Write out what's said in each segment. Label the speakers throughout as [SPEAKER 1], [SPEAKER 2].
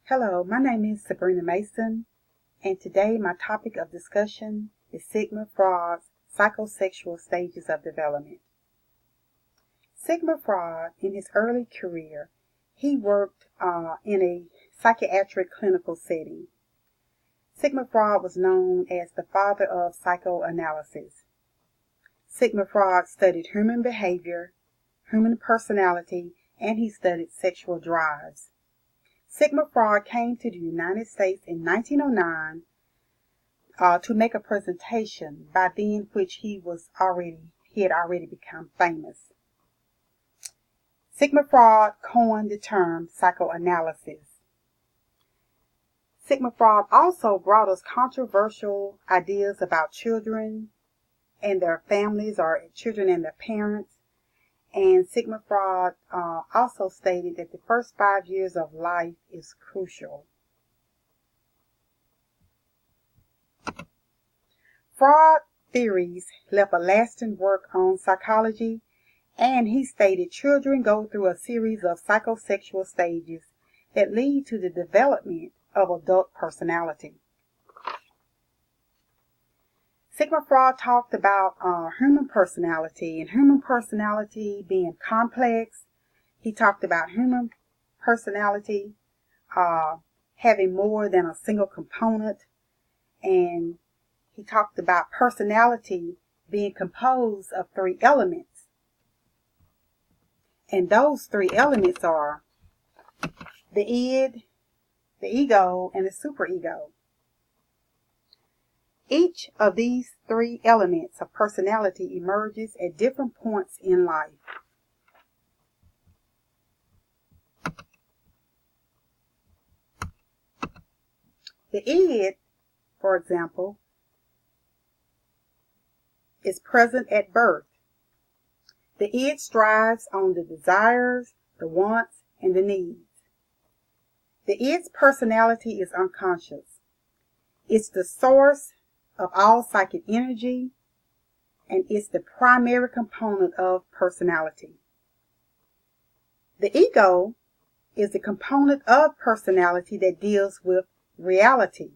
[SPEAKER 1] Hello, my name is Sabrina Mason, and today my topic of discussion is Sigmund Freud's psychosexual stages of development. Sigmund Freud, in his early career, he worked in a psychiatric clinical setting. Sigmund Freud was known as the father of psychoanalysis. Sigmund Freud studied human behavior, human personality, and he studied sexual drives. Sigmund Freud came to the United States in 1909 to make a presentation, by then which he had already become famous. Sigmund Freud coined the term psychoanalysis. Sigmund Freud also brought us controversial ideas about children and their families, or children and their parents. And Sigmund Freud also stated that the first 5 years of life is crucial. Freud's theories left a lasting work on psychology, and he stated children go through a series of psychosexual stages that lead to the development of adult personality. Sigmund Freud talked about human personality, and human personality being complex. He talked about human personality having more than a single component, and he talked about personality being composed of 3 elements. And those 3 elements are the id, the ego, and the superego. Each of these 3 elements of personality emerges at different points in life. The id, for example, is present at birth. The id strives on the desires, the wants, and the needs. The id's personality is unconscious. It's the source of all psychic energy, and it's the primary component of personality. The ego is the component of personality that deals with reality,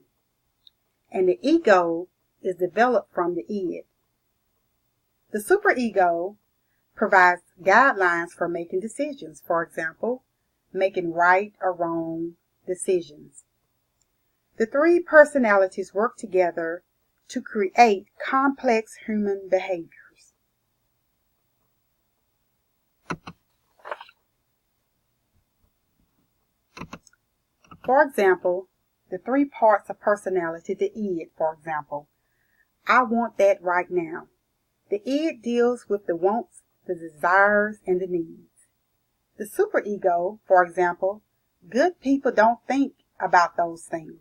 [SPEAKER 1] and the ego is developed from the id. The superego provides guidelines for making decisions, for example, making right or wrong decisions. The 3 personalities work together to create complex human behaviors. For example, the 3 parts of personality, the id, for example, I want that right now. The id deals with the wants, the desires, and the needs. The superego, for example, good people don't think about those things.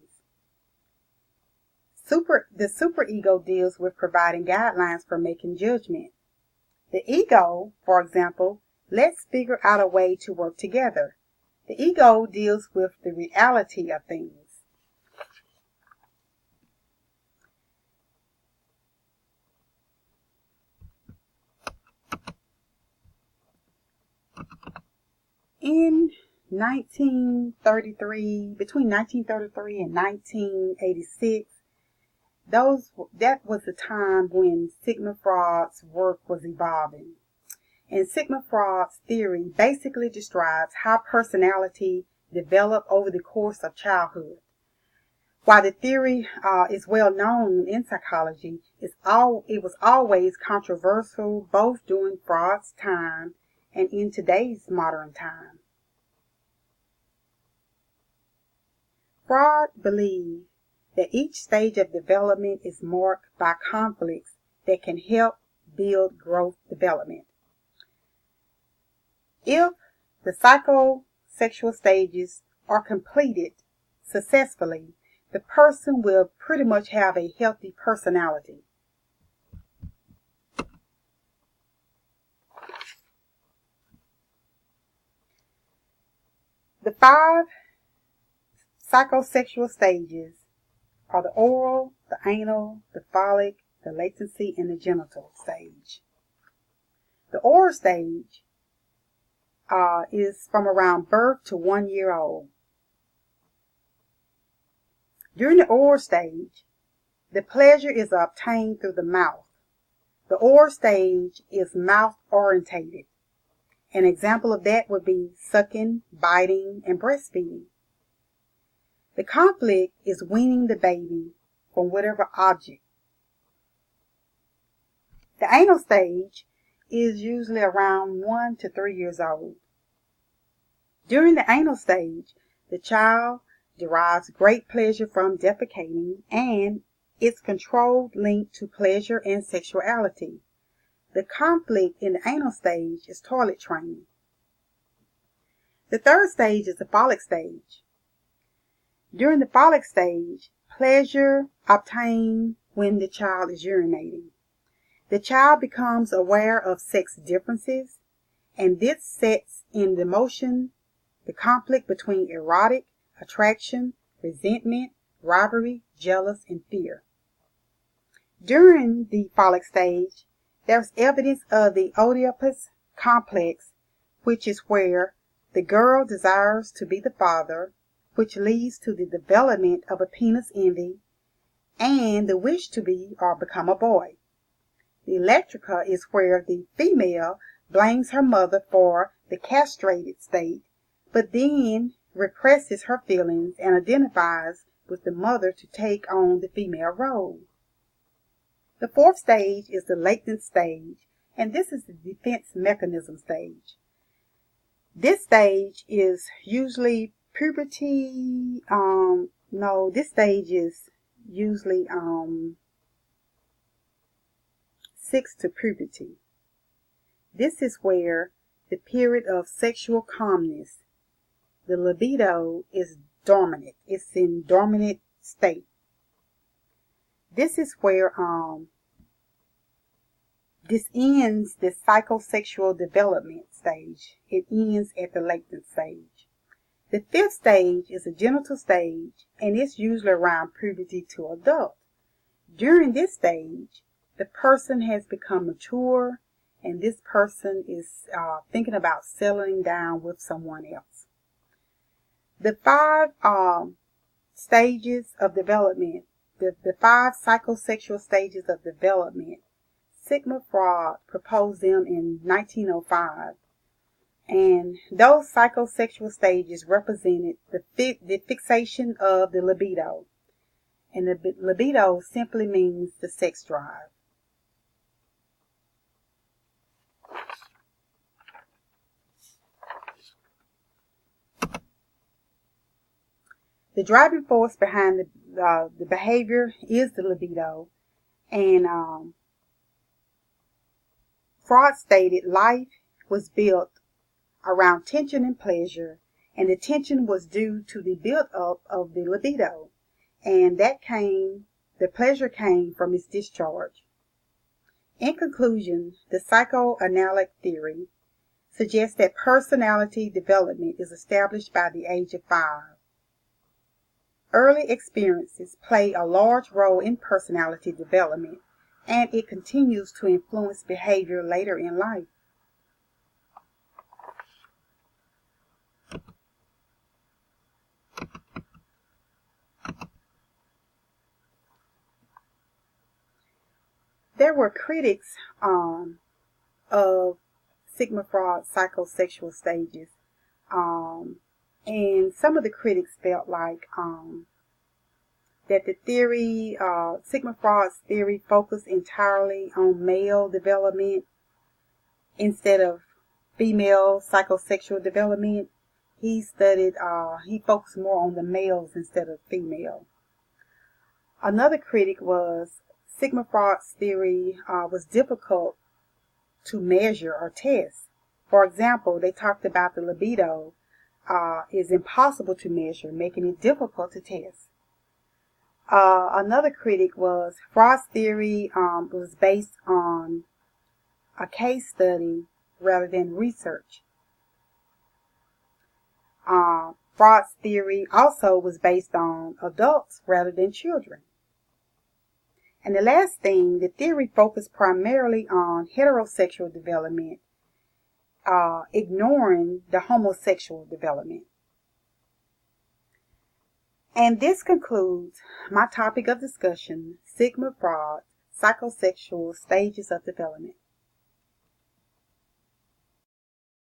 [SPEAKER 1] The superego deals with providing guidelines for making judgment. The ego, for example, let's figure out a way to work together. The ego deals with the reality of things. In 1933, between 1933 and 1986, that was the time when Sigmund Freud's work was evolving. And Sigmund Freud's theory basically describes how personality developed over the course of childhood. While the theory is well known in psychology, it was always controversial both during Freud's time and in today's modern time. Freud believed that each stage of development is marked by conflicts that can help build growth development. If the psychosexual stages are completed successfully, the person will pretty much have a healthy personality. The 5 psychosexual stages are the oral, the anal, the phallic, the latency, and the genital stage. The oral stage is from around birth to 1 year old. During the oral stage, the pleasure is obtained through the mouth. The oral stage is mouth-orientated. An example of that would be sucking, biting, and breastfeeding. The conflict is weaning the baby from whatever object. The anal stage is usually around 1 to 3 years old. During the anal stage, the child derives great pleasure from defecating and its controlled link to pleasure and sexuality. The conflict in the anal stage is toilet training. The third stage is the phallic stage. During the phallic stage, pleasure obtained when the child is urinating. The child becomes aware of sex differences, and this sets in motion the conflict between erotic, attraction, resentment, rivalry, jealous, and fear. During the phallic stage, there's evidence of the Oedipus complex, which is where the girl desires to be the father, which leads to the development of a penis envy and the wish to be or become a boy. The electrica is where the female blames her mother for the castrated state, but then represses her feelings and identifies with the mother to take on the female role. The fourth stage is the latent stage, and this is the defense mechanism stage. This stage is usually puberty. This stage is usually 6 to puberty. This is where the period of sexual calmness, the libido is dormant. It's in dormant state. This is where this ends the psychosexual development stage. It ends at the latent stage. The fifth stage is a genital stage, and it's usually around puberty to adult. During this stage, the person has become mature, and this person is thinking about settling down with someone else. The 5 stages of development, the 5 psychosexual stages of development, Sigmund Freud proposed them in 1905, and those psychosexual stages represented the fixation of the libido, and the libido simply means the sex drive. The driving force behind the behavior is the libido, and Freud stated life was built around tension and pleasure, and the tension was due to the build-up of the libido, and the pleasure came from its discharge. In conclusion, the psychoanalytic theory suggests that personality development is established by the age of 5. Early experiences play a large role in personality development, and it continues to influence behavior later in life. There were critics of Sigmund Freud's psychosexual stages, and some of the critics felt like that the theory, Sigmund Freud's theory, focused entirely on male development instead of female psychosexual development. He focused more on the males instead of female. Another critic was Sigmund Freud's theory was difficult to measure or test. For example, they talked about the libido is impossible to measure, making it difficult to test. Another critic was Freud's theory was based on a case study rather than research. Freud's theory also was based on adults rather than children. And the last thing, the theory focused primarily on heterosexual development, ignoring the homosexual development. And this concludes my topic of discussion, Sigmund Freud's psychosexual stages of development.